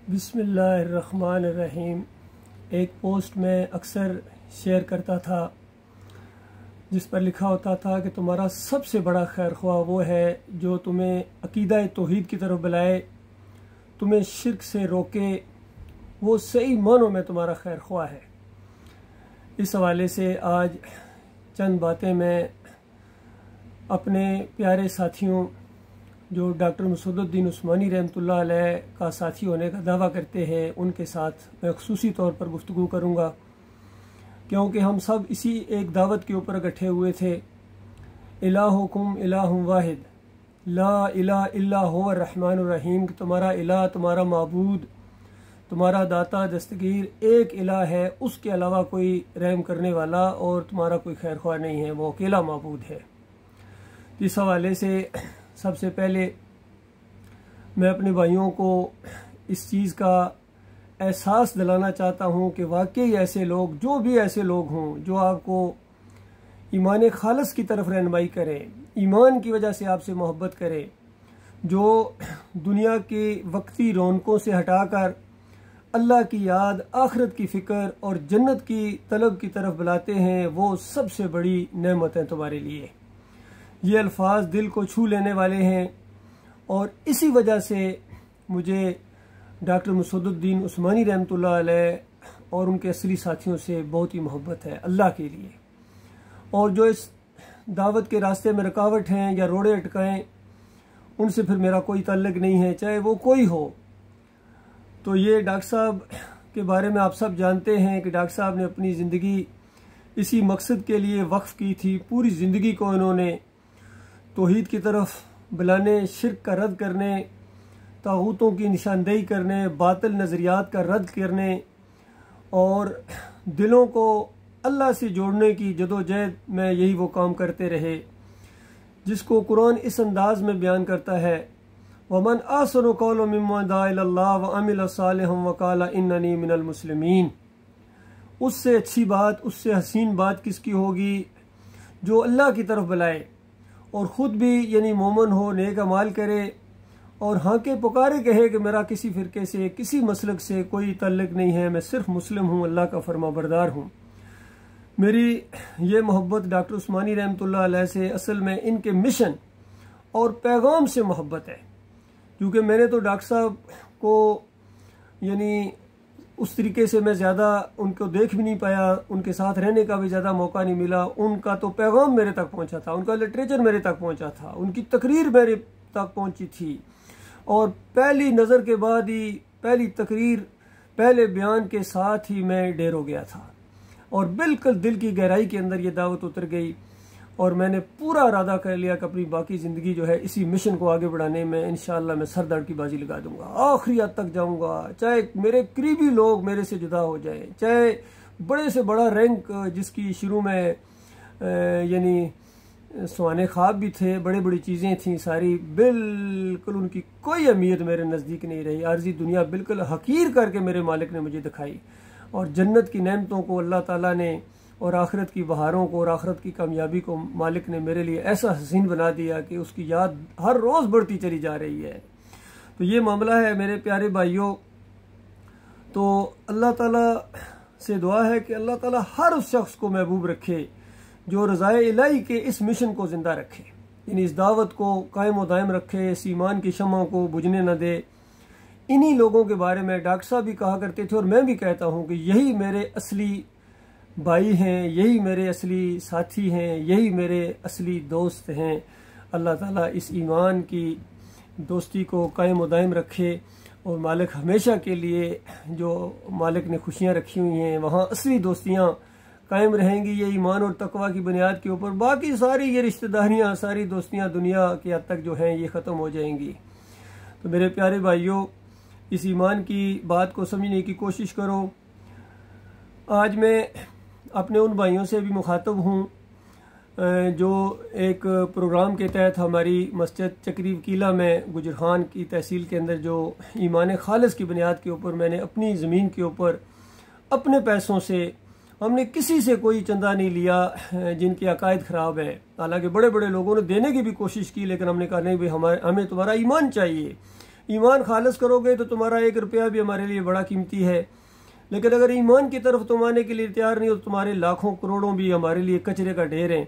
बिस्मिल्लाहिर्रहमानिर्रहीम। एक पोस्ट में अक्सर शेयर करता था जिस पर लिखा होता था कि तुम्हारा सबसे बड़ा खैर ख्वाह वो है जो तुम्हें अकीदा तौहीद की तरफ बुलाए, तुम्हें शिर्क से रोके, वो सही मानों में तुम्हारा खैर ख्वाह है। इस हवाले से आज चंद बातें मैं अपने प्यारे साथियों जो डॉक्टर मसूदुद्दीन उस्मानी रहमतुल्लाह अलैह का साथी होने का दावा करते हैं उनके साथ मैं ख़ुसूसी तौर पर गुफ्तगू करूँगा, क्योंकि हम सब इसी एक दावत के ऊपर इकट्ठे हुए थे। इलाहुकुम इलाहुम वाहिद ला इलाहा इल्ला हुवा रहमानुर रहीम, कि तुम्हारा इलाह, तुम्हारा माबूद, तुम्हारा दाता दस्तगीर एक इलाह है, उसके अलावा कोई रहम करने वाला और तुम्हारा कोई खैर ख्वाह नहीं है, वो अकेला माबूद है। इस हवाले से सबसे पहले मैं अपने भाइयों को इस चीज़ का एहसास दिलाना चाहता हूँ कि वाकई ऐसे लोग, जो भी ऐसे लोग हों जो आपको ईमान खालस की तरफ रहनुमाई करें, ईमान की वजह से आपसे मोहब्बत करें, जो दुनिया के वक्ती रौनकों से हटाकर अल्लाह की याद, आखिरत की फ़िक्र और जन्नत की तलब की तरफ बुलाते हैं, वो सबसे बड़ी नेमत है तुम्हारे लिए। ये अल्फाज दिल को छू लेने वाले हैं और इसी वजह से मुझे डॉक्टर मसूदुद्दीन उस्मानी रहमतुल्लाह अलैह और उनके असली साथियों से बहुत ही मोहब्बत है अल्लाह के लिए। और जो इस दावत के रास्ते में रुकावट हैं या रोड़े अटकाएं, उनसे फिर मेरा कोई ताल्लुक नहीं है, चाहे वो कोई हो। तो ये डॉक्टर साहब के बारे में आप सब जानते हैं कि डॉक्टर साहब ने अपनी ज़िंदगी इसी मकसद के लिए वक्फ़ की थी। पूरी ज़िंदगी को इन्होंने तौहीद की तरफ बुलाने, शिर्क का रद्द करने, तागूतों की निशानदेही करने, बातिल नज़रियात का रद्द करने और दिलों को अल्लाह से जोड़ने की जदोजहद में यही वो काम करते रहे, जिसको कुरान इस अंदाज में बयान करता है, वमन आसनु कौलन मिम्मन दआ इलल्लाह व अमिल सालिहन व क़ाल इन्ननी मिनल मुस्लिमीन। उससे अच्छी बात, उससे हसीन बात किसकी होगी जो अल्लाह की तरफ बुलाए और ख़ुद भी यानी मोमन हो, नेक अमाल करे और हाँ के पुकारे कहे कि मेरा किसी फ़िरके से, किसी मसलक से कोई ताल्लुक़ नहीं है, मैं सिर्फ मुस्लिम हूँ, अल्लाह का फरमाबरदार हूँ। मेरी ये मोहब्बत डॉक्टर उस्मानी रहमतुल्लाह अलैह से असल में इनके मिशन और पैगाम से मोहब्बत है, क्योंकि मैंने तो डॉक्टर साहब को यानी उस तरीके से मैं ज़्यादा उनको देख भी नहीं पाया, उनके साथ रहने का भी ज़्यादा मौका नहीं मिला। उनका तो पैगाम मेरे तक पहुंचा था, उनका लिटरेचर मेरे तक पहुंचा था, उनकी तकरीर मेरे तक पहुंची थी और पहली नज़र के बाद ही, पहली तकरीर, पहले बयान के साथ ही मैं ढेर हो गया था और बिल्कुल दिल की गहराई के अंदर ये दावत उतर गई और मैंने पूरा इरादा कर लिया कि अपनी बाकी ज़िंदगी जो है इसी मिशन को आगे बढ़ाने में इंशाअल्लाह मैं सर दर्द की बाजी लगा दूंगा, आखिरी हद तक जाऊंगा, चाहे मेरे करीबी लोग मेरे से जुदा हो जाए, चाहे बड़े से बड़ा रैंक जिसकी शुरू में यानी सुहाने ख्वाब भी थे, बड़ी बड़ी चीज़ें थीं सारी, बिल्कुल उनकी कोई अहमियत मेरे नज़दीक नहीं रही। आर्जी दुनिया बिल्कुल हकीर करके मेरे मालिक ने मुझे दिखाई और जन्नत की नेमतों को अल्लाह ताला ने और आखिरत की बहारों को और आखिरत की कामयाबी को मालिक ने मेरे लिए ऐसा हसीन बना दिया कि उसकी याद हर रोज़ बढ़ती चली जा रही है। तो ये मामला है मेरे प्यारे भाइयों। तो अल्लाह ताला से दुआ है कि अल्लाह ताला हर उस शख्स को महबूब रखे जो रज़ाए इलाही के इस मिशन को ज़िंदा रखे, यानी इस दावत को कायम व दायम रखे, इस ईमान की शम्मा को बुझने न दे। इन्हीं लोगों के बारे में डॉक्टर साहब भी कहा करते थे और मैं भी कहता हूँ कि यही मेरे असली भाई हैं, यही मेरे असली साथी हैं, यही मेरे असली दोस्त हैं। अल्लाह ताला इस ईमान की दोस्ती को कायम व दायम रखे और मालिक हमेशा के लिए जो मालिक ने खुशियाँ रखी हुई हैं वहाँ असली दोस्तियाँ कायम रहेंगी, ये ईमान और तकवा की बुनियाद के ऊपर। बाकी सारी ये रिश्तेदारियाँ, सारी दोस्तियाँ दुनिया के हद तक जो हैं ये ख़त्म हो जाएंगी। तो मेरे प्यारे भाइयों, इस ईमान की बात को समझने की कोशिश करो। आज मैं अपने उन भाइयों से भी मुखातब हूँ जो एक प्रोग्राम के तहत हमारी मस्जिद चक्री वकीला में गुजरखान की तहसील के अंदर जो ईमान खालिस की बुनियाद के ऊपर मैंने अपनी ज़मीन के ऊपर अपने पैसों से, हमने किसी से कोई चंदा नहीं लिया जिनके अकायद ख़राब हैं, हालांकि बड़े बड़े लोगों ने देने की भी कोशिश की, लेकिन हमने कहा नहीं भाई हमें तुम्हारा ईमान चाहिए, ईमान खालिस करोगे तो तुम्हारा 1 रुपया भी हमारे लिए बड़ा कीमती है, लेकिन अगर ईमान की तरफ तुम आने के लिए तैयार नहीं हो तो तुम्हारे लाखों करोड़ों भी हमारे लिए कचरे का ढेर हैं।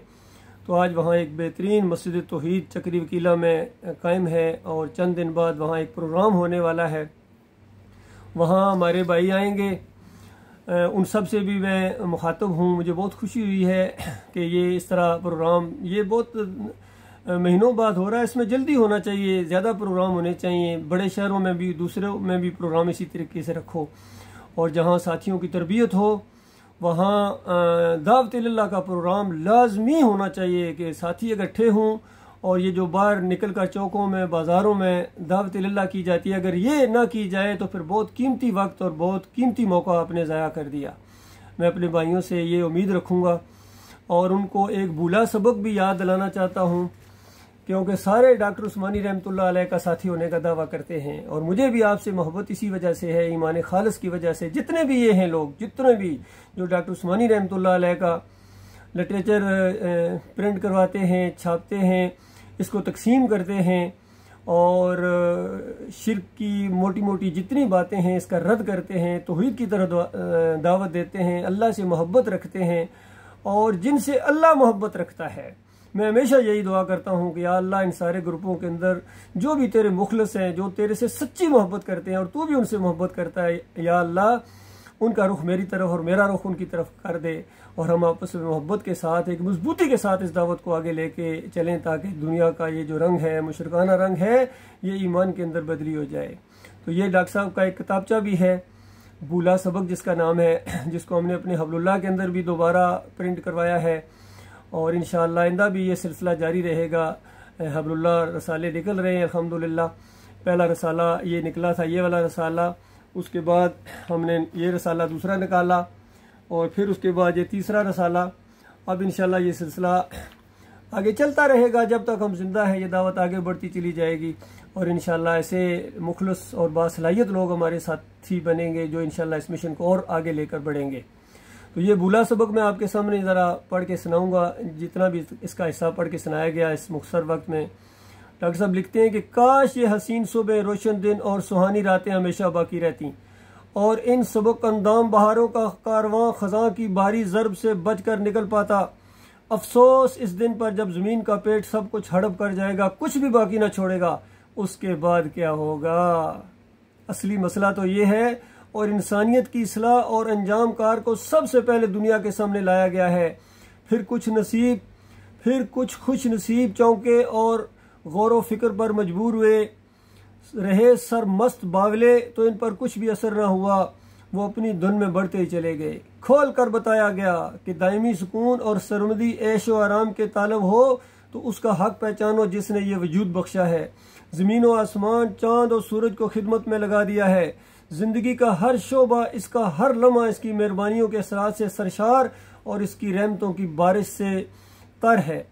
तो आज वहाँ एक बेहतरीन मस्जिद तौहीद चक्री वकीला में कायम है और चंद दिन बाद वहाँ एक प्रोग्राम होने वाला है। वहाँ हमारे भाई आएंगे, उन सब से भी मैं मुखातब हूँ। मुझे बहुत खुशी हुई है कि ये इस तरह प्रोग्राम ये बहुत महीनों बाद हो रहा है। इसमें जल्दी होना चाहिए, ज़्यादा प्रोग्राम होने चाहिए। बड़े शहरों में भी दूसरों में भी प्रोग्राम इसी तरीके से रखो और जहाँ साथियों की तरबियत हो वहाँ दावत इल्लाह का प्रोग्राम लाजमी होना चाहिए कि साथी इकट्ठे हों। और ये जो बाहर निकल कर चौकों में बाज़ारों में दावत इल्लाह की जाती है, अगर ये ना की जाए तो फिर बहुत कीमती वक्त और बहुत कीमती मौका आपने ज़ाया कर दिया। मैं अपने भाइयों से ये उम्मीद रखूँगा और उनको एक भूला सबक भी याद दिलाना चाहता हूँ, क्योंकि सारे डॉक्टर उस्मानी रहमतुल्लाह अलैह का साथी होने का दावा करते हैं और मुझे भी आपसे मोहब्बत इसी वजह से है, ईमान खालिस की वजह से। जितने भी ये हैं लोग, जितने भी जो डॉक्टर उस्मानी रहमतुल्लाह अलैह का लिटरेचर प्रिंट करवाते हैं, छापते हैं, इसको तकसीम करते हैं और शिर्क की मोटी मोटी जितनी बातें हैं इसका रद्द करते हैं, तौहीद की तरफ दावत देते हैं, अल्लाह से मोहब्बत रखते हैं और जिनसे अल्लाह मोहब्बत रखता है। मैं हमेशा यही दुआ करता हूँ कि या अल्लाह इन सारे ग्रुपों के अंदर जो भी तेरे मुखलिस हैं, जो तेरे से सच्ची मोहब्बत करते हैं और तू भी उनसे मोहब्बत करता है, या अल्लाह उनका रुख मेरी तरफ और मेरा रुख उनकी तरफ कर दे और हम आपस में मोहब्बत के साथ एक मजबूती के साथ इस दावत को आगे लेके चलें ताकि दुनिया का ये जो रंग है, मुशरकाना रंग है, ये ईमान के अंदर बदली हो जाए। तो ये डॉक्टर साहब का एक किताबचा भी है, भूला सबक जिसका नाम है, जिसको हमने अपने हबलुल्लाह के अंदर भी दोबारा प्रिंट करवाया है और इंशाअल्लाह आइंदा भी ये सिलसिला जारी रहेगा। हबलुल्लाह रसाले निकल रहे हैं अल्हम्दुलिल्लाह। पहला रसाला ये निकला था, ये वाला रसाला, उसके बाद हमने ये रसाला दूसरा निकाला और फिर उसके बाद ये तीसरा रसाला। अब इंशाअल्लाह ये सिलसिला आगे चलता रहेगा, जब तक हम जिंदा हैं ये दावत आगे बढ़ती चली जाएगी और इंशाअल्लाह ऐसे मुखलिस और बासलाहियत लोग हमारे साथी बनेंगे जो इंशाअल्लाह इस मिशन को और आगे लेकर बढ़ेंगे। तो ये भूला सबक मैं आपके सामने ज़रा पढ़ के सुनाऊंगा, जितना भी इसका हिस्सा पढ़ के सुनाया गया इस मुख्तसर वक्त में। डॉक्टर साहब लिखते हैं कि काश ये हसीन सुबह, रोशन दिन और सुहानी रातें हमेशा बाकी रहती और इन सबक अंदाम बहारों का कारवां खजां की भारी ज़रब से बचकर निकल पाता। अफसोस इस दिन पर जब ज़मीन का पेट सब कुछ हड़प कर जाएगा, कुछ भी बाकी ना छोड़ेगा, उसके बाद क्या होगा। असली मसला तो ये है और इंसानियत की इसलाह और अंजाम कार को सबसे पहले दुनिया के सामने लाया गया है। फिर कुछ खुश नसीब चौंके और गौर फिक्र पर मजबूर हुए रहे सरमस्त बावले, तो इन पर कुछ भी असर न हुआ, वो अपनी धुन में बढ़ते ही चले गए। खोल कर बताया गया कि दायमी सुकून और सरमदी ऐश व आराम के तालब हो तो उसका हक पहचानो जिसने ये वजूद बख्शा है, ज़मीन व आसमान, चांद और सूरज को खिदमत में लगा दिया है। जिंदगी का हर शोबा, इसका हर लम्हा इसकी मेहरबानियों के असरात से सरशार और इसकी रहमतों की बारिश से तर है।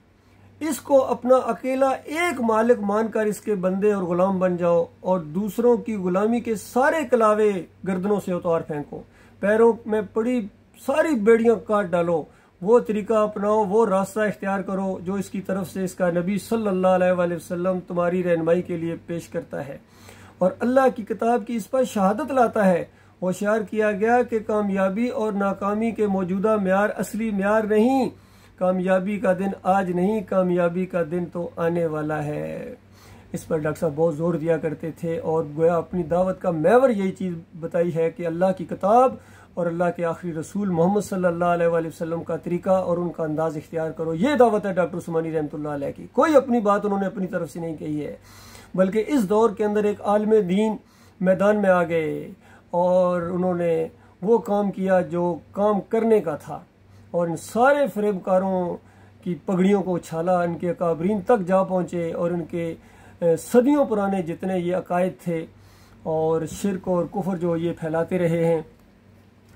इसको अपना अकेला एक मालिक मानकर इसके बंदे और गुलाम बन जाओ और दूसरों की गुलामी के सारे कलावे गर्दनों से उतार फेंको, पैरों में पड़ी सारी बेड़ियां काट डालो। वो तरीका अपनाओ, वो रास्ता इख्तियार करो जो इसकी तरफ से इसका नबी सल्लल्लाहु अलैहि वसल्लम तुम्हारी रहनुमाई के लिए पेश करता है और अल्लाह की किताब की इस पर शहादत लाता है। होशियार किया गया कि कामयाबी और नाकामी के मौजूदा म्यार असली म्यार नहीं, कामयाबी का दिन आज नहीं, कामयाबी का दिन तो आने वाला है। इस पर डॉक्टर साहब बहुत जोर दिया करते थे और गोया अपनी दावत का महवर यही चीज़ बताई है कि अल्लाह की किताब और अल्लाह के आखिरी रसूल मोहम्मद सल्लल्लाहु अलैहि वसल्लम का तरीका और उनका अंदाज इख्तियार करो। ये दावत है डॉक्टर उस्मानी रहमतुल्लाह अलैह की। कोई अपनी बात उन्होंने अपनी तरफ से नहीं कही है, बल्कि इस दौर के अंदर एक आलिम दीन मैदान में आ गए और उन्होंने वो काम किया जो काम करने का था और इन सारे फरेबकारों की पगड़ियों को उछाला, इनके अकाबरीन तक जा पहुँचे और इनके सदियों पुराने जितने ये अकायद थे और शिरक और कुफर जो ये फैलाते रहे हैं,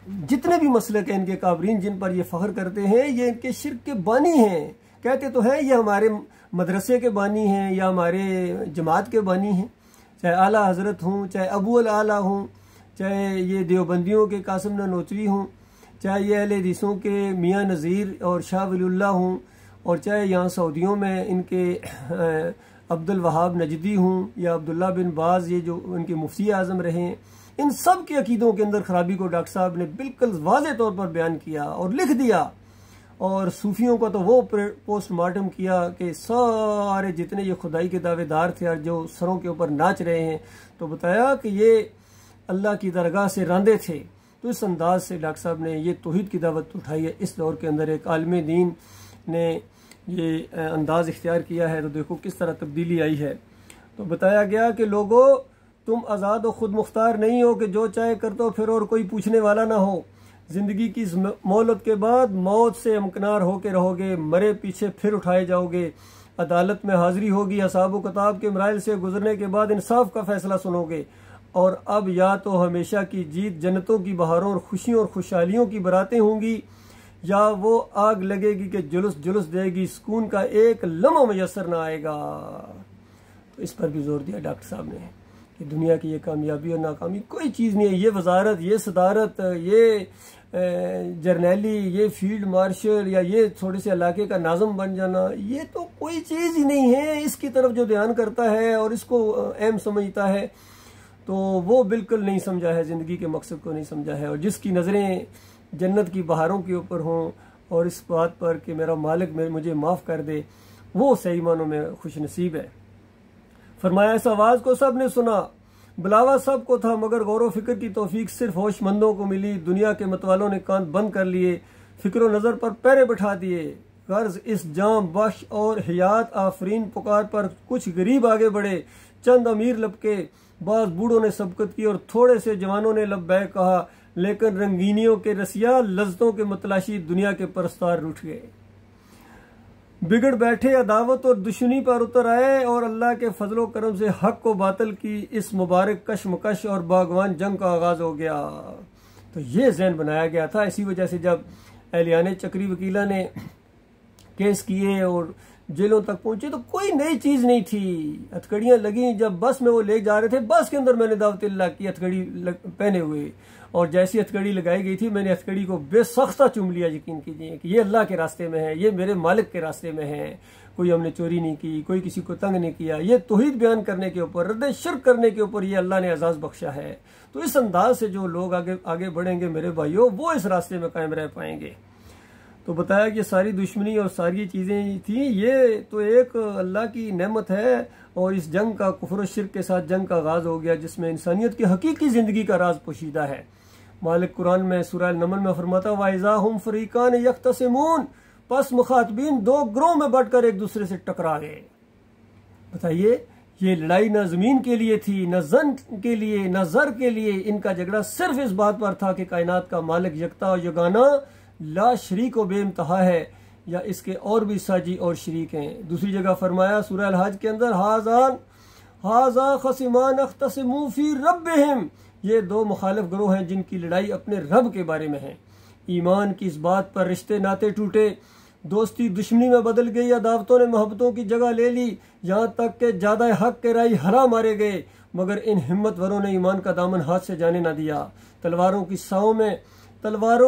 जितने भी मसले के इनके काबरीन जिन पर ये फ़ख्र करते हैं, ये इनके शिरक के बानी हैं। कहते तो हैं ये हमारे मदरसे के बानी हैं या हमारे जमात के बानी हैं, चाहे आला हज़रत हूँ, चाहे अबू अल आला हूँ, चाहे ये देवबंदियों के कासिम नोचरी हूँ, चाहे ये अहले हदीसों के मियाँ नज़ीर और शाह वलीउल्लाह हूँ और चाहे यहाँ सऊदियों में इनके अब्दुल वहाब नजदी हूँ या अब्दुल्ला बिन बाज, ये जो उनके मुफ्ती आज़म रहे, इन सब के अकीदों के अंदर खराबी को डॉक्टर साहब ने बिल्कुल वाज़े तौर पर बयान किया और लिख दिया। और सूफियों का तो वो पोस्टमार्टम किया कि सारे जितने ये खुदाई के दावेदार थे और जो सरों के ऊपर नाच रहे हैं, तो बताया कि ये अल्लाह की दरगाह से रांदे थे। तो इस अंदाज से डॉक्टर साहब ने ये तौहीद की दावत उठाई है। इस दौर के अंदर एक आलिम दीन ने ये अंदाज इख्तियार किया है, तो देखो किस तरह तब्दीली आई है। तो बताया गया कि लोगों, तुम आज़ाद व खुद मुख्तार नहीं हो कि जो चाहे कर दो फिर और कोई पूछने वाला ना हो। ज़िंदगी की इस मोहलत के बाद मौत से अमकनार होकर रहोगे, मरे पीछे फिर उठाए जाओगे, अदालत में हाजिरी होगी, असाब किताब के मराइल से गुजरने के बाद इंसाफ का फैसला सुनोगे। और अब या तो हमेशा की जीत, जन्नतों की बहारों और खुशियों और खुशहालियों की बरातें होंगी, या वो आग लगेगी कि जुलूस जुलूस देगी, सुकून का एक लम्हा मैसर ना आएगा। तो इस पर भी जोर दिया डॉक्टर साहब ने कि दुनिया की ये कामयाबी और नाकामी कोई चीज़ नहीं है। ये वजारत, ये सदारत, ये जर्नैली, ये फील्ड मार्शल या ये थोड़े से इलाके का नाज़म बन जाना, ये तो कोई चीज़ ही नहीं है। इसकी तरफ जो ध्यान करता है और इसको अहम समझता है, तो वो बिल्कुल नहीं समझा है, ज़िंदगी के मकसद को नहीं समझा है। और जिसकी नज़रें जन्नत की बहारों के ऊपर हों और इस बात पर कि मेरा मालिक मुझे माफ़ कर दे, वो सही मानों में खुश नसीब है। फरमाया, इस आवाज़ को सब ने सुना, बुलावा सब को था, मगर गौर फिक्र की तौफीक सिर्फ होशमंदों को मिली। दुनिया के मतवालों ने कान बंद कर लिए, फिक्र नज़र पर पैरे बिठा दिए। गर्ज इस जाम बख्श और हयात आफरीन पुकार पर कुछ गरीब आगे बढ़े, चंद अमीर लपके, बाज बूढ़ों ने सबकत की और थोड़े से जवानों ने लब्बैक कहा। लेकिन रंगीनियों के रसिया, लज्जतों के मतलाशी, दुनिया के परस्तार रूठ गए। बिगड़ बैठे, अदावत और दुश्मनी पर उतर आए और अल्लाह के फजलो करम से हक को बातिल की इस मुबारक कशमकश और बागवान जंग का आगाज हो गया। तो ये जहन बनाया गया था। इसी वजह से जब एहलियाने चक्री वकीला ने केस किए और जेलों तक पहुंचे, तो कोई नई चीज नहीं थी। हथकड़ियां लगी जब बस में वो ले जा रहे थे, बस के अंदर मैंने दावत अल्लाह की हथकड़ी पहने हुए, और जैसी हथकड़ी लगाई गई थी मैंने हथकड़ी को बेसख्ता चूम लिया। यकीन कीजिए कि ये अल्लाह के रास्ते में है, ये मेरे मालिक के रास्ते में है। कोई हमने चोरी नहीं की, कोई किसी को तंग नहीं किया। ये तौहीद बयान करने के ऊपर, रद्द शिर्क करने के ऊपर ये अल्लाह ने एजाज बख्शा है। तो इस अंदाज से जो लोग आगे बढ़ेंगे मेरे भाइयों, वो इस रास्ते में कायम रह पाएंगे। तो बताया कि सारी दुश्मनी और सारी चीज़ें थी, ये तो एक अल्लाह की नेमत है। और इस जंग का, कुफ्र और शिर्क के साथ जंग का आगाज हो गया, जिसमें इंसानियत की हकीकी जिंदगी का राज पोशीदा है। मालिक कुरान में सूरह नमल में फरमाता, वाइज़ा हुम फरीकान यख्तसिमून, पस मुखातबीन दो ग्रोह में बढ़कर एक दूसरे से टकरा गए। बताइए, ये लड़ाई न जमीन के लिए थी, न जन के लिए, न जर के लिए। इनका झगड़ा सिर्फ इस बात पर था कि कायनात का मालिक यकता और यगाना ला शरीक व बेइंतहा है, या इसके और भी साजी और शरीक हैं। दूसरी जगह फरमाया सूरह अल-हज के अंदर, हाजा खसिमान अख्तसिमू फी रब्बिहिम, ये दो मुखालिफ ग्रोह हैं जिनकी लड़ाई अपने रब के बारे में है। ईमान की इस बात पर रिश्ते नाते टूटे, दोस्ती दुश्मनी में बदल गई, अदावतों ने मोहब्बतों की जगह ले ली, यहाँ तक के ज्यादा हक के राई हरा मारे गए। मगर इन हिम्मतवरों ने ईमान का दामन हाथ से जाने न दिया। तलवारों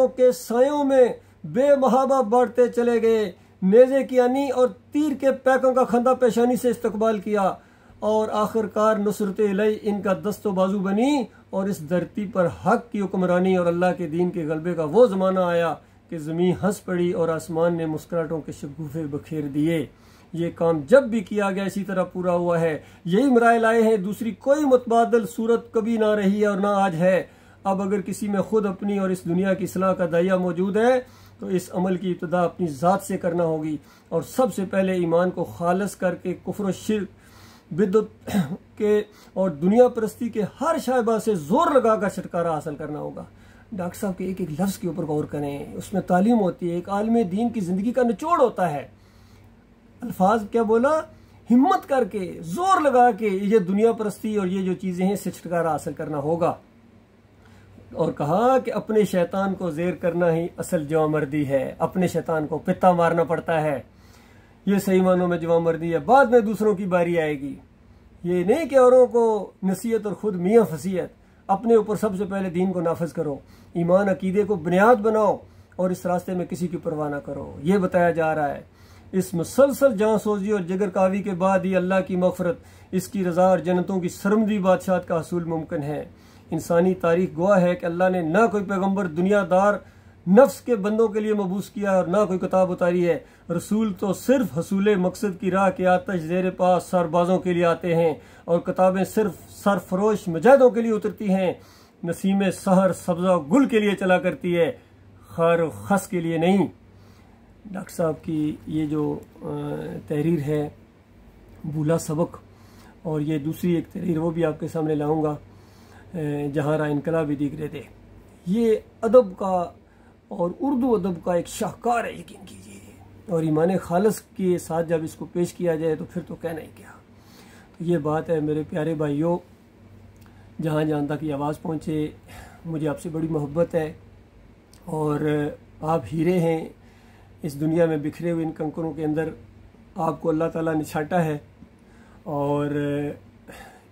के सायों में बेमहाबा बढ़ते चले गए। नेज़े की आनी और तीर के पैकों का खंदा पेशानी से इस्तकबाल किया, और आखिरकार नुसरत इलाही इनका दस्तो बाजू बनी, और इस धरती पर हक की हुक्मरानी और अल्लाह के दीन के गलबे का वो ज़माना आया कि ज़मीन हंस पड़ी और आसमान ने मुस्कुराहटों के शगुफे बखेर दिए। ये काम जब भी किया गया इसी तरह पूरा हुआ है। यही मराइल आए हैं, दूसरी कोई मुतबादल सूरत कभी ना रही है और ना आज है। अब अगर किसी में खुद अपनी और इस दुनिया की इस्लाह का दाया मौजूद है, तो इस अमल की इब्तिदा अपनी ज़ात से करना होगी, और सबसे पहले ईमान को खालस करके कुफ्र शिर्क बिदअत के और दुनिया परस्ती के हर शायबा से जोर लगाकर छुटकारा हासिल करना होगा। डॉक्टर साहब के एक एक लफ्ज़ के ऊपर गौर करें, उसमें तालीम होती है, एक आलिम दीन की ज़िंदगी का निचोड़ होता है। अल्फाज क्या बोला, हिम्मत करके, जोर लगा के ये दुनिया परस्ती और ये जो चीज़ें हैं इससे छुटकारा हासिल करना होगा। और कहा कि अपने शैतान को ज़ेर करना ही असल जवामर्दी है। अपने शैतान को पित्ता मारना पड़ता है, ये सही मानों में जवामर्दी है। बाद में दूसरों की बारी आएगी। ये नहीं कि औरों को नसीहत और खुद मियाँ फसीहत। अपने ऊपर सबसे पहले दीन को नाफिज करो, ईमान अकीदे को बुनियाद बनाओ, और इस रास्ते में किसी की परवाह ना करो। ये बताया जा रहा है। इस मुसलसल जांसोजी और जिगर कावी के बाद ही अल्लाह की मग़फ़िरत, इसकी रज़ा और जन्नतों की सरमदी बादशाहत का हसूल मुमकिन है। इंसानी तारीख गवाह है कि अल्लाह ने ना कोई पैगम्बर दुनियादार नफ्स के बंदों के लिए मबूस किया और ना कोई किताब उतारी है। रसूल तो सिर्फ हसूल मकसद की राह के आतश ज़ेर पास सरबाजों के लिए आते हैं और किताबें सिर्फ सरफरोश मुजाहिदों के लिए उतरती हैं। नसीम सहर सब्ज़ा गुल के लिए चला करती है, खैर खस के लिए नहीं। डॉक्टर साहब की ये जो तहरीर है भूला सबक, और ये दूसरी एक तहरीर वो भी आपके सामने लाऊंगा, जहाँ रा इनकलाबी दिख रहे थे। ये अदब का और उर्दू अदब का एक शाहकार है, यकीन कीजिए, और ईमान खालस के साथ जब इसको पेश किया जाए तो फिर तो कहना ही क्या। तो ये बात है मेरे प्यारे भाइयों, जहाँ जहाँ तक ये आवाज़ पहुँचे, मुझे आपसे बड़ी मोहब्बत है और आप हीरे हैं इस दुनिया में बिखरे हुए इन कंकरों के अंदर। आपको अल्लाह ताला ने छाटा है और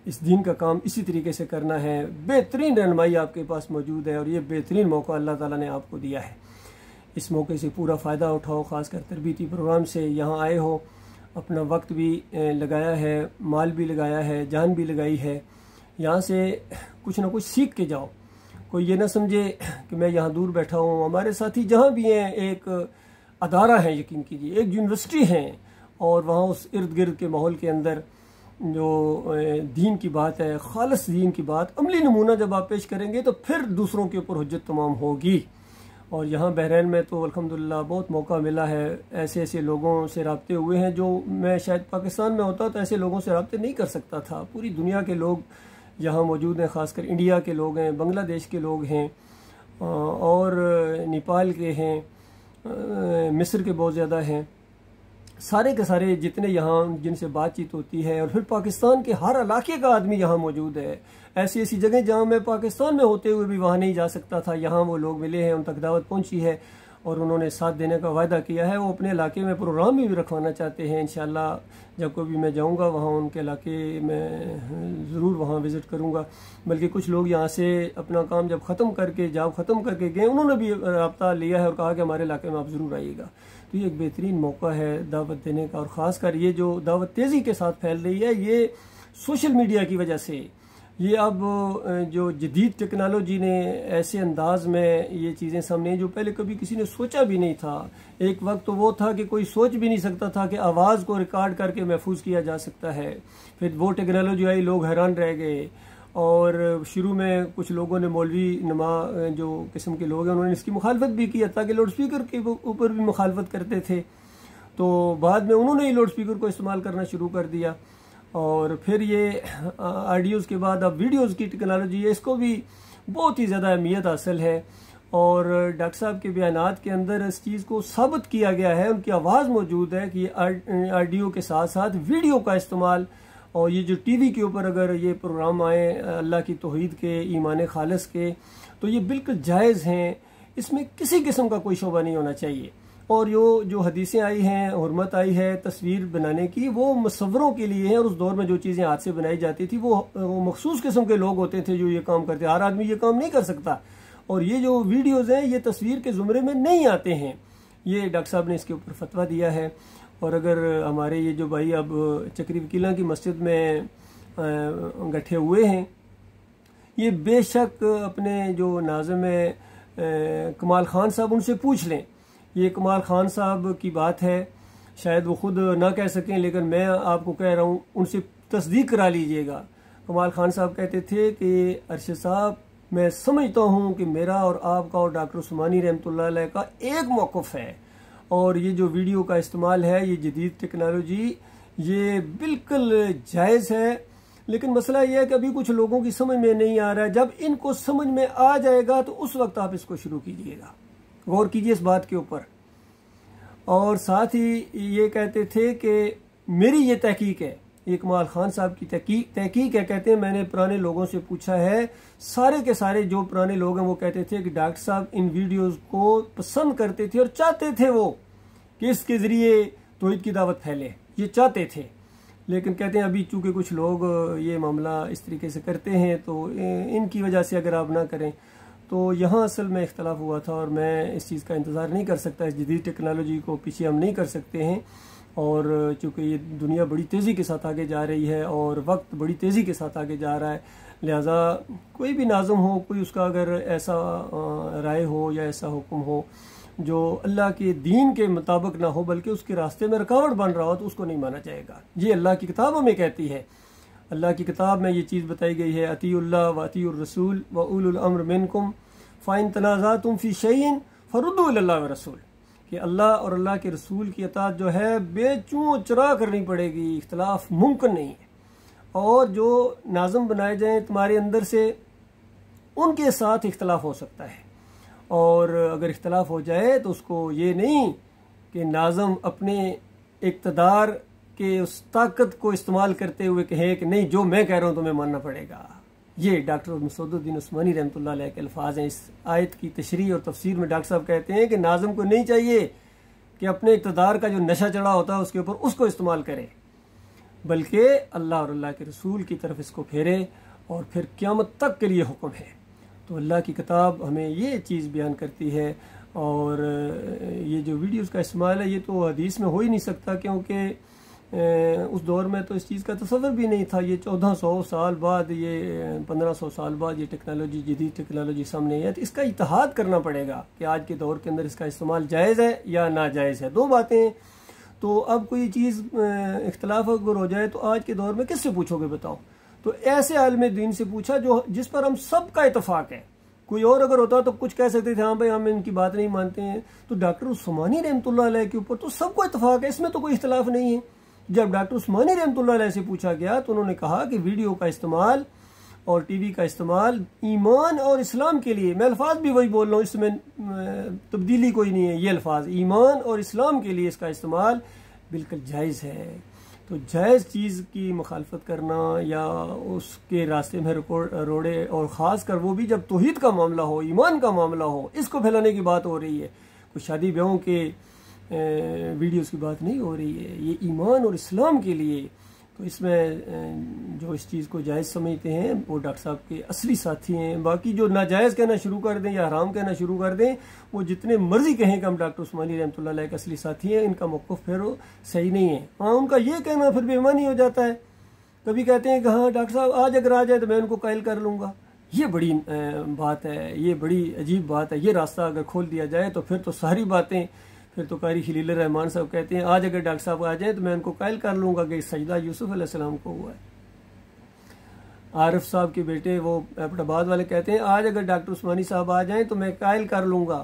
इस दीन का काम इसी तरीके से करना है। बेहतरीन रहनुमाई आपके पास मौजूद है और ये बेहतरीन मौका अल्लाह ताला ने आपको दिया है। इस मौके से पूरा फ़ायदा उठाओ, ख़ासकर तरबीती प्रोग्राम से यहाँ आए हो, अपना वक्त भी लगाया है, माल भी लगाया है, जान भी लगाई है। यहाँ से कुछ ना कुछ सीख के जाओ। कोई ये ना समझे कि मैं यहाँ दूर बैठा हूँ। हमारे साथी जहाँ भी हैं, एक अदारा है, यकीन कीजिए, एक यूनिवर्सिटी है, और वहाँ उस इर्द गिर्द के माहौल के अंदर जो दीन की बात है, खालिस दीन की बात, अमली नमूना जब आप पेश करेंगे तो फिर दूसरों के ऊपर हुज्जत तमाम होगी। और यहाँ बहरीन में तो अल्हम्दुलिल्लाह बहुत मौका मिला है। ऐसे ऐसे लोगों से रब्ते हुए हैं जो मैं शायद पाकिस्तान में होता तो ऐसे लोगों से रब्ते नहीं कर सकता था। पूरी दुनिया के लोग यहाँ मौजूद हैं, ख़ासकर इंडिया के लोग हैं, बांग्लादेश के लोग हैं, और नेपाल के हैं, मिस्र के बहुत ज़्यादा हैं। सारे के सारे जितने यहाँ जिनसे बातचीत होती है, और फिर पाकिस्तान के हर इलाके का आदमी यहाँ मौजूद है। ऐसी ऐसी जगह जहाँ मैं पाकिस्तान में होते हुए भी वहाँ नहीं जा सकता था, यहाँ वो लोग मिले हैं, उन तक दावत पहुँची है और उन्होंने साथ देने का वायदा किया है। वो अपने इलाके में प्रोग्राम भी रखवाना चाहते हैं। इंशाल्लाह जब कभी मैं जाऊँगा वहाँ उनके इलाके में ज़रूर वहाँ विज़िट करूँगा। बल्कि कुछ लोग यहाँ से अपना काम जब ख़त्म करके, जॉब ख़त्म करके गए, उन्होंने भी रब्ता लिया है और कहा कि हमारे इलाके में आप ज़रूर आइएगा। तो ये एक बेहतरीन मौका है दावत देने का। और ख़ासकर ये जो दावत तेज़ी के साथ फैल रही है, ये सोशल मीडिया की वजह से। ये अब जो जदीद टेक्नोलॉजी ने ऐसे अंदाज में ये चीज़ें सामने, जो पहले कभी किसी ने सोचा भी नहीं था। एक वक्त तो वो था कि कोई सोच भी नहीं सकता था कि आवाज़ को रिकॉर्ड करके महफूज किया जा सकता है। फिर वो टेक्नोलॉजी आई, लोग हैरान रह गए। और शुरू में कुछ लोगों ने, मौलवी नुमा जो किस्म के लोग हैं, उन्होंने इसकी मुखालफत भी की, ताकि लाउड स्पीकर के ऊपर भी मुखालफत करते थे। तो बाद में उन्होंने ही लाउड स्पीकर को इस्तेमाल करना शुरू कर दिया। और फिर ये ऑडियोज़ के बाद अब वीडियोज़ की टेक्नोलॉजी है, इसको भी बहुत ही ज़्यादा अहमियत हासिल है। और डॉक्टर साहब के बयानात के अंदर इस चीज़ को साबित किया गया है, उनकी आवाज़ मौजूद है कि ऑडियो के साथ साथ वीडियो का इस्तेमाल। और ये जो टीवी के ऊपर अगर ये प्रोग्राम आए अल्लाह की तौहीद के, ईमान खालिस के, तो ये बिल्कुल जायज़ हैं। इसमें किसी किस्म का कोई शोबा नहीं होना चाहिए। और जो हदीसें आई हैं, हुर्मत आई है तस्वीर बनाने की, वो मुसव्वरों के लिए है। और उस दौर में जो चीज़ें हाथ से बनाई जाती थी, वो मखसूस किस्म के लोग होते थे जो ये काम करते। हर आदमी ये काम नहीं कर सकता। और ये जो वीडियोज़ हैं, ये तस्वीर के ज़ुमरे में नहीं आते हैं। ये डॉक्टर साहब ने इसके ऊपर फतवा दिया है। और अगर हमारे ये जो भाई अब चक्री वकीला की मस्जिद में गठे हुए हैं, ये बेशक अपने जो नाज़िम कमाल खान साहब, उनसे पूछ लें। ये कमाल खान साहब की बात है, शायद वो खुद ना कह सकें, लेकिन मैं आपको कह रहा हूँ, उनसे तस्दीक करा लीजिएगा। कमाल खान साहब कहते थे कि अरशद साहब, मैं समझता हूँ कि मेरा और आपका और डॉक्टर उस्मानी रहमतुल्लाह अलैह का एक मौक़िफ़ है। और ये जो वीडियो का इस्तेमाल है, ये जदीद टेक्नोलॉजी, ये बिल्कुल जायज़ है। लेकिन मसला ये है कि अभी कुछ लोगों की समझ में नहीं आ रहा है। जब इनको समझ में आ जाएगा तो उस वक्त आप इसको शुरू कीजिएगा। गौर कीजिए इस बात के ऊपर। और साथ ही ये कहते थे कि मेरी ये तहकीक है, ये कमाल खान साहब की तहकीक है। कहते हैं मैंने पुराने लोगों से पूछा है, सारे के सारे जो पुराने लोग हैं वो कहते थे कि डॉक्टर साहब इन वीडियोस को पसंद करते थे और चाहते थे वो कि इसके ज़रिए तौहीद की दावत फैले, ये चाहते थे। लेकिन कहते हैं अभी चूँकि कुछ लोग ये मामला इस तरीके से करते हैं, तो इनकी वजह से अगर आप ना करें तो यहाँ असल में इख्तलाफ हुआ था और मैं इस चीज़ का इंतज़ार नहीं कर सकता। इस जदीद टेक्नोलॉजी को पीछे हम नहीं कर सकते हैं, और चूँकि ये दुनिया बड़ी तेज़ी के साथ आगे जा रही है और वक्त बड़ी तेज़ी के साथ आगे जा रहा है, लिहाजा कोई भी नाज़म हो, कोई उसका अगर ऐसा राय हो या ऐसा हुक्म हो जो अल्लाह के दीन के मुताबिक ना हो बल्कि उसके रास्ते में रुकावट बन रहा हो, तो उसको नहीं माना जाएगा। ये अल्लाह की किताब हमें कहती है। अल्लाह की किताब में ये चीज़ बताई गई है, अतीउल्लाह व अतीउर रसूल व उलुल अम्र मिनकुम फ़इन तनाज़अतुम फ़ी शैइन फ़रुद्दू इलल्लाह व रसूल, कि अल्लाह और अल्लाह के रसूल की अताअत जो है बेचूं चरा करनी पड़ेगी, इख्तलाफ मुमकिन नहीं है। और जो नाज़म बनाए जाएँ तुम्हारे अंदर से, उनके साथ इख्तलाफ हो सकता है, और अगर इख्तलाफ हो जाए तो उसको ये नहीं कि नाज़म अपने इक़्तिदार के उस ताकत को इस्तेमाल करते हुए कहे कि नहीं जो मैं कह रहा हूँ तुम्हें मानना पड़ेगा। ये डॉक्टर मसूदुद्दीन उस्मानी रहमतुल्लाह अलैह के अल्फाज हैं। इस आयत की तशरीह और तफसीर में डॉक्टर साहब कहते हैं कि नाज़म को नहीं चाहिए कि अपने इक़्तिदार का जो नशा चढ़ा होता है उसके ऊपर उसको इस्तेमाल करे, बल्कि अल्लाह और अल्लाह के रसूल की तरफ इसको फेरे, और फिर क़यामत तक के लिए हुक्म है। तो अल्लाह की किताब हमें ये चीज़ बयान करती है। और ये जो वीडियोस का इस्तेमाल है ये तो हदीस में हो ही नहीं सकता, क्योंकि उस दौर में तो इस चीज़ का तसव्वुर भी नहीं था। ये 1400 साल बाद, ये 1500 साल बाद ये टेक्नोलॉजी, जदीद टेक्नोलॉजी सामने आई है, तो इसका इत्तेहाद करना पड़ेगा कि आज के दौर के अंदर इसका इस्तेमाल जायज़ है या नाजायज़ है। दो बातें। तो अब कोई चीज़ इख्तलाफ अगर हो जाए तो आज के दौर में किससे पूछोगे बताओ? तो ऐसे आलिम दीन से पूछा जो जिस पर हम सबका इतफाक है। कोई और अगर होता तो कुछ कह सकते थे, हाँ भाई हम इनकी बात नहीं मानते हैं। तो डॉक्टर उस्मानी रहमतुल्लाह अलैह के ऊपर तो सबको इतफाक है, इसमें तो कोई इख्तलाफ नहीं है। जब डॉक्टर उस्मानी रहमतुल्लाह अलैह से पूछा गया तो उन्होंने कहा कि वीडियो का इस्तेमाल और टीवी का इस्तेमाल ईमान और इस्लाम के लिए, मैं अल्फाज भी वही बोल रहा हूँ, इसमें तब्दीली कोई नहीं है, ये अल्फाज ईमान और इस्लाम के लिए इसका इस्तेमाल बिल्कुल जायज़ है। तो जायज़ चीज़ की मुखालफत करना या उसके रास्ते में रोड़े, और ख़ास कर वो भी जब तौहीद का मामला हो, ईमान का मामला हो, इसको फैलाने की बात हो रही है। कोई शादी ब्याहों के वीडियोस की बात नहीं हो रही है, ये ईमान और इस्लाम के लिए। तो इसमें जो इस चीज़ को जायज़ समझते हैं वो डॉक्टर साहब के असली साथी हैं। बाकी जो नाजायज़ कहना शुरू कर दें या हराम कहना शुरू कर दें, वो जितने मर्जी कहें कि हम डॉक्टर उस्मानी रहमतुल्लाह अलैह के असली साथी हैं, इनका मौक़िफ़ फिर वो सही नहीं है। हाँ, उनका ये कहना फिर बेईमानी हो जाता है। कभी कहते हैं कि हाँ डॉक्टर साहब आज अगर आ जाए तो मैं उनको कायल कर लूँगा। ये बड़ी बात है, ये बड़ी अजीब बात है। ये रास्ता अगर खोल दिया जाए तो फिर तो सारी बातें, फिर तो कारी खलील रहमान साहब कहते हैं आज अगर डॉक्टर साहब आ जाए तो मैं उनको कायल कर लूँगा कि सजदा यूसुफ अलैहिस्सलाम को हुआ है। आरिफ साहब के बेटे वो अहमदाबाद वाले कहते हैं आज अगर डॉक्टर उस्मानी साहब आ जाएं तो मैं कायल कर लूँगा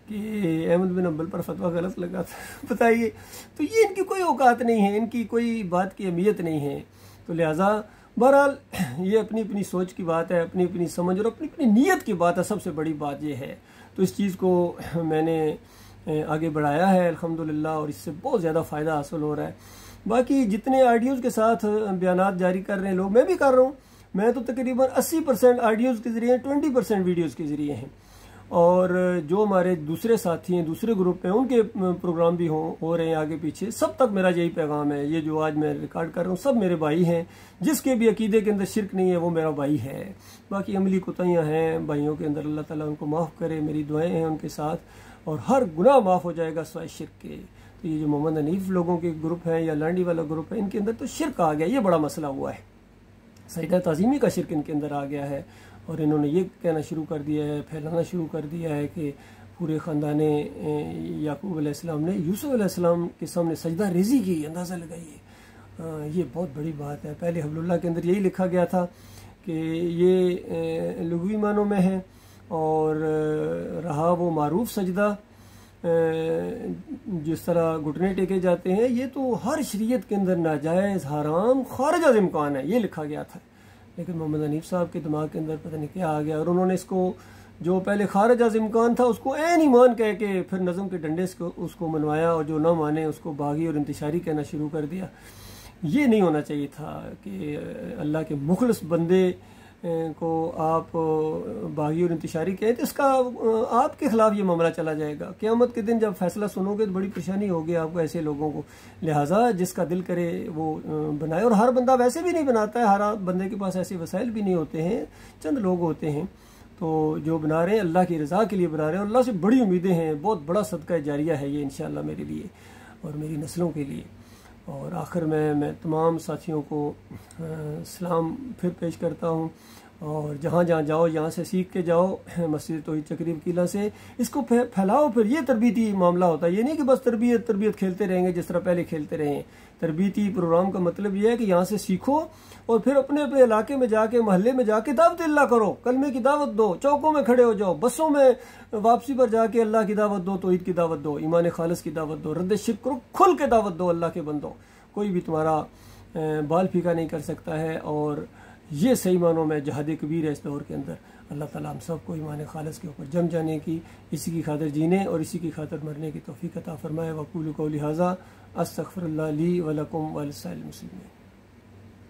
कि अहमद बिन अम्बल पर फतवा गलत लगा था। बताइए, तो ये इनकी कोई औकात नहीं है, इनकी कोई बात की अहमियत नहीं है। तो लिहाजा बहरहाल ये अपनी अपनी सोच की बात है, अपनी अपनी समझ और अपनी अपनी नीयत की बात है। सबसे बड़ी बात ये है। तो इस चीज़ को मैंने आगे बढ़ाया है अल्हम्दुलिल्लाह, और इससे बहुत ज़्यादा फ़ायदा हासिल हो रहा है। बाकी जितने ऑडियोज़ के साथ बयानात जारी कर रहे हैं लोग, मैं भी कर रहा हूँ। मैं तो तकरीबन 80% ऑडियोज़ के ज़रिए, 20% वीडियोज़ के ज़रिए हैं। और जो हमारे दूसरे साथी हैं, दूसरे ग्रुप हैं, उनके प्रोग्राम भी हो रहे हैं आगे पीछे। सब तक मेरा यही पैगाम है। ये जो आज मैं रिकॉर्ड कर रहा हूँ सब मेरे भाई हैं। जिसके भी अकीदे के अंदर शिरक नहीं है वो मेरा भाई है। बाकी अमली कोताहियाँ हैं भाइयों के अंदर, अल्लाह ताला उनको माफ़ करे। मेरी दुआएँ हैं उनके साथ, और हर गुनाह माफ़ हो जाएगा सिवाय शिरक के। तो ये जो मोहम्मद हनीफ लोगों के ग्रुप है या लांडी वाला ग्रुप है, इनके अंदर तो शिरक आ गया, ये बड़ा मसला हुआ है। सजदा ताज़ीमी का शिरक इनके अंदर आ गया है, और इन्होंने ये कहना शुरू कर दिया है, फैलाना शुरू कर दिया है कि पूरे ख़ानदाने याकूब अलैहिस्सलाम ने यूसुफ अलैहिस्सलाम के सामने सजदा रेज़ी की। अंदाज़ा लगाइए, ये बहुत बड़ी बात है। पहले हब्लुल्लाह के अंदर यही लिखा गया था कि ये लुग़वी मानों में है, और रहा वो मारूफ सजदा जिस तरह घुटने टेके जाते हैं, ये तो हर शरीयत के अंदर नाजायज़, हराम, खारिज अज़ इम्कान है, ये लिखा गया था। लेकिन मोहम्मद हनीफ साहब के दिमाग के अंदर पता नहीं क्या आ गया, और उन्होंने इसको जो पहले खारिज अज़ इम्कान था उसको ऐन ईमान कह के फिर नज़म के डंडे से उसको मनवाया, और जो ना माने उसको बागी और इंतशारी कहना शुरू कर दिया। ये नहीं होना चाहिए था कि अल्लाह के मुखलिस बंदे को आप बागी और इंतशारी कहें, तो इसका आपके खिलाफ ये मामला चला जाएगा। क़यामत के दिन जब फैसला सुनोगे तो बड़ी परेशानी होगी आपको ऐसे लोगों को। लिहाजा जिसका दिल करे वो बनाए, और हर बंदा वैसे भी नहीं बनाता है, हर बंदे के पास ऐसे वसाइल भी नहीं होते हैं, चंद लोग होते हैं। तो जो बना रहे हैं अल्लाह की रज़ा के लिए बना रहे हैं, और अल्लाह से बड़ी उम्मीदें हैं, बहुत बड़ा सदका जारिया है ये इंशाअल्लाह मेरे लिए और मेरी नस्लों के लिए। और आखिर में मैं तमाम साथियों को सलाम फिर पेश करता हूँ, और जहाँ जहाँ जाओ यहाँ से सीख के जाओ मस्जिद तौहीद चक्री वकीला से, इसको फैलाओ। फिर ये तरबीती मामला होता है, ये नहीं कि बस तरबियत खेलते रहेंगे जिस तरह पहले खेलते रहे। तरबीती प्रोग्राम का मतलब ये है कि यहाँ से सीखो और फिर अपने अपने इलाके में जाके, महल्ले में जाके दावत अल्लाह करो, कलमे की दावत दो, चौकों में खड़े हो जाओ, बसों में वापसी पर जाके अल्लाह की दावत दो, तौहीद की दावत दो, ईमान खालिस की दावत दो, रद्द शिर्क करो, खुल के दावत दो अल्लाह के बंदो। कोई भी तुम्हारा बाल फीका नहीं कर सकता है, और ये सही मानों में जहाद कबीर है इस दौर के अंदर। अल्लाह ताला हम सबको ईमान खालिस के ऊपर जम जाने की, इसी की खातिर जीने और इसी की खातिर मरने की तौफीक अता फरमाए। वक़ूलु क़ौली हाज़ा अस्तग़फिरुल्लाह ली व लकुम व लिस्साइरिल मुस्लिमीन।